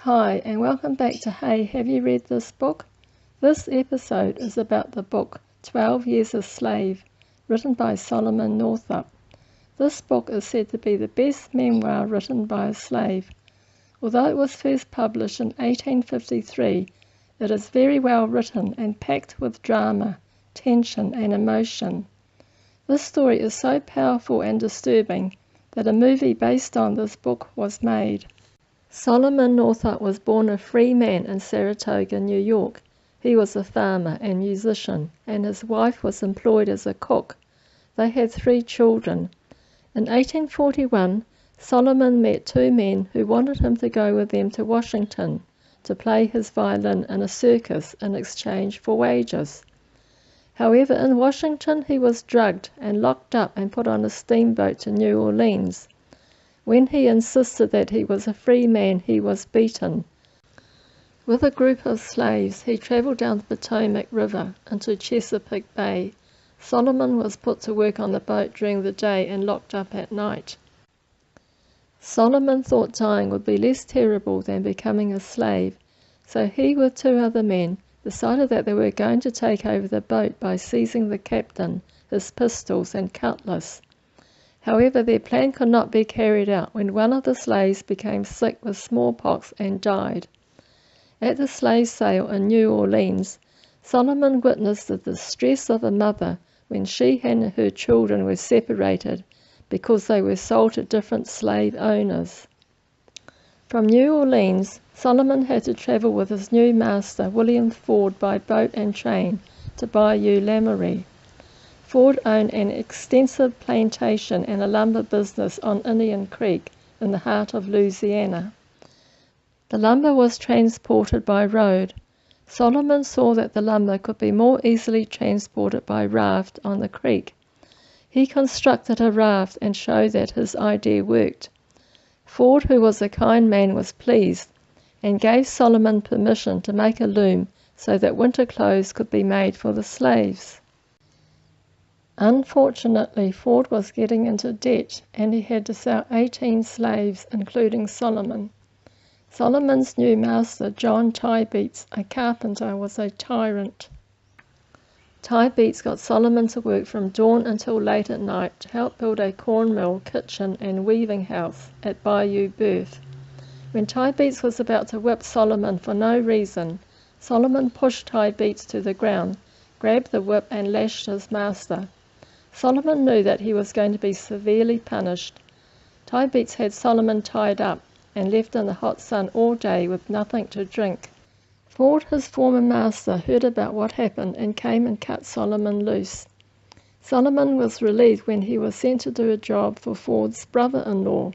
Hi, and welcome back to Hey, have you read this book? This episode is about the book 12 Years a Slave, written by Solomon Northup. This book is said to be the best memoir written by a slave. Although it was first published in 1853, it is very well written and packed with drama, tension, and emotion. This story is so powerful and disturbing that a movie based on this book was made. Solomon Northup was born a free man in Saratoga, New York. He was a farmer and musician, and his wife was employed as a cook. They had 3 children. In 1841, Solomon met 2 men who wanted him to go with them to Washington to play his violin in a circus in exchange for wages. However, in Washington he was drugged and locked up and put on a steamboat to New Orleans. When he insisted that he was a free man, he was beaten. With a group of slaves, he travelled down the Potomac River into Chesapeake Bay. Solomon was put to work on the boat during the day and locked up at night. Solomon thought dying would be less terrible than becoming a slave, so he, with 2 other men, decided that they were going to take over the boat by seizing the captain, his pistols and cutlass. However, their plan could not be carried out when one of the slaves became sick with smallpox and died. At the slave sale in New Orleans, Solomon witnessed the distress of a mother when she and her children were separated because they were sold to different slave owners. From New Orleans, Solomon had to travel with his new master, William Ford, by boat and train to Bayou Lamoureux. Ford owned an extensive plantation and a lumber business on Indian Creek in the heart of Louisiana. The lumber was transported by road. Solomon saw that the lumber could be more easily transported by raft on the creek. He constructed a raft and showed that his idea worked. Ford, who was a kind man, was pleased and gave Solomon permission to make a loom so that winter clothes could be made for the slaves. Unfortunately, Ford was getting into debt and he had to sell 18 slaves, including Solomon. Solomon's new master, John Tybeats, a carpenter, was a tyrant. Tybeats got Solomon to work from dawn until late at night to help build a corn mill, kitchen, and weaving house at Bayou Berth. When Tybeats was about to whip Solomon for no reason, Solomon pushed Tybeats to the ground, grabbed the whip, and lashed his master. Solomon knew that he was going to be severely punished. Tybeats had Solomon tied up and left in the hot sun all day with nothing to drink. Ford, his former master, heard about what happened and came and cut Solomon loose. Solomon was relieved when he was sent to do a job for Ford's brother-in-law.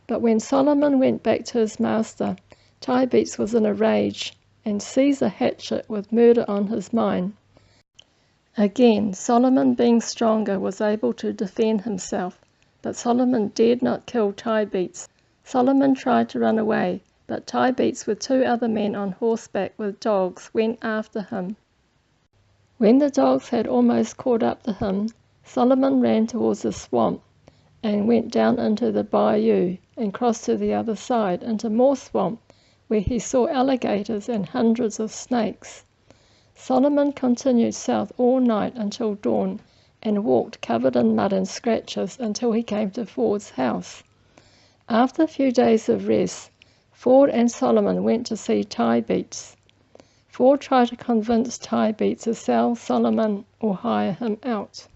But when Solomon went back to his master, Tybeats was in a rage and seized a hatchet with murder on his mind. Again, Solomon, being stronger, was able to defend himself, but Solomon dared not kill Tybeats. Solomon tried to run away, but Tybeats, with 2 other men on horseback with dogs, went after him. When the dogs had almost caught up to him, Solomon ran towards a swamp and went down into the bayou and crossed to the other side into more swamp, where he saw alligators and hundreds of snakes. Solomon continued south all night until dawn and walked covered in mud and scratches until he came to Ford's house. After a few days of rest, Ford and Solomon went to see Tybeats. Ford tried to convince Tybeats to sell Solomon or hire him out.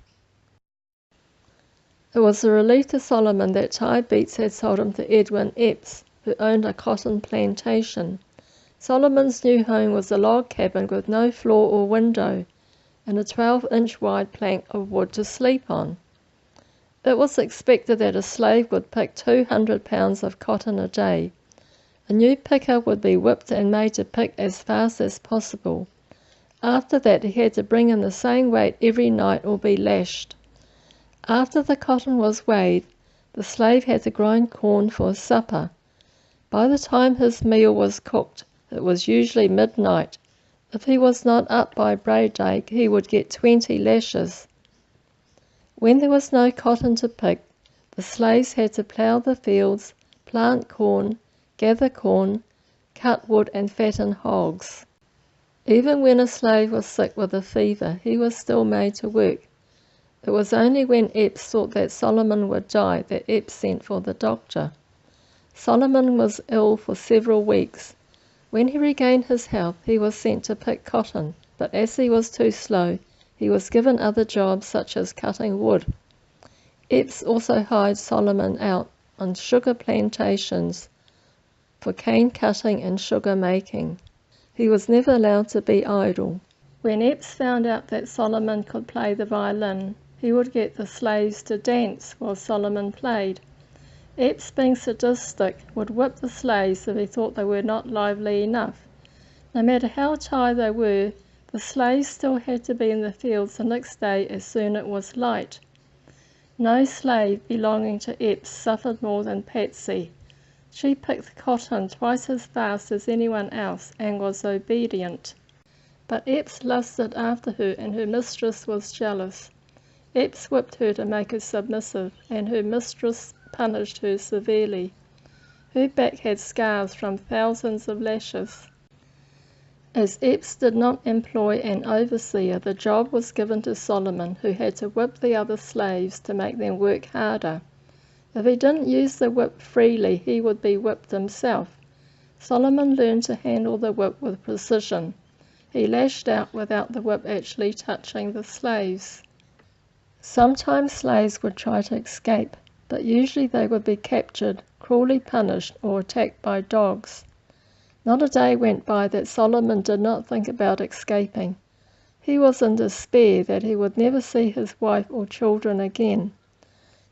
It was a relief to Solomon that Tybeats had sold him to Edwin Epps, who owned a cotton plantation. Solomon's new home was a log cabin with no floor or window, and a 12-inch wide plank of wood to sleep on. It was expected that a slave would pick 200 pounds of cotton a day. A new picker would be whipped and made to pick as fast as possible. After that, he had to bring in the same weight every night or be lashed. After the cotton was weighed, the slave had to grind corn for supper. By the time his meal was cooked, it was usually midnight. If he was not up by break, he would get 20 lashes. When there was no cotton to pick, the slaves had to plough the fields, plant corn, gather corn, cut wood and fatten hogs. Even when a slave was sick with a fever, he was still made to work. It was only when Epps thought that Solomon would die that Epps sent for the doctor. Solomon was ill for several weeks. When he regained his health, he was sent to pick cotton, but as he was too slow, he was given other jobs such as cutting wood. Epps also hired Solomon out on sugar plantations for cane cutting and sugar making. He was never allowed to be idle. When Epps found out that Solomon could play the violin, he would get the slaves to dance while Solomon played. Epps, being sadistic, would whip the slaves if he thought they were not lively enough. No matter how tired they were, the slaves still had to be in the fields the next day as soon as it was light. No slave belonging to Epps suffered more than Patsy. She picked cotton twice as fast as anyone else and was obedient. But Epps lusted after her, and her mistress was jealous. Epps whipped her to make her submissive, and her mistress punished her severely. Her back had scars from thousands of lashes. As Epps did not employ an overseer, the job was given to Solomon, who had to whip the other slaves to make them work harder. If he didn't use the whip freely, he would be whipped himself. Solomon learned to handle the whip with precision. He lashed out without the whip actually touching the slaves. Sometimes slaves would try to escape, but usually they would be captured, cruelly punished, or attacked by dogs. Not a day went by that Solomon did not think about escaping. He was in despair that he would never see his wife or children again.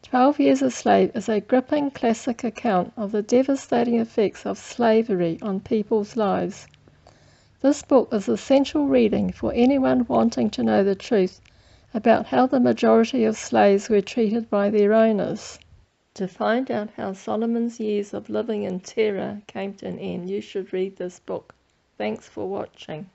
12 Years a Slave is a gripping classic account of the devastating effects of slavery on people's lives. This book is essential reading for anyone wanting to know the truth about how the majority of slaves were treated by their owners. To find out how Solomon's years of living in terror came to an end, you should read this book. Thanks for watching.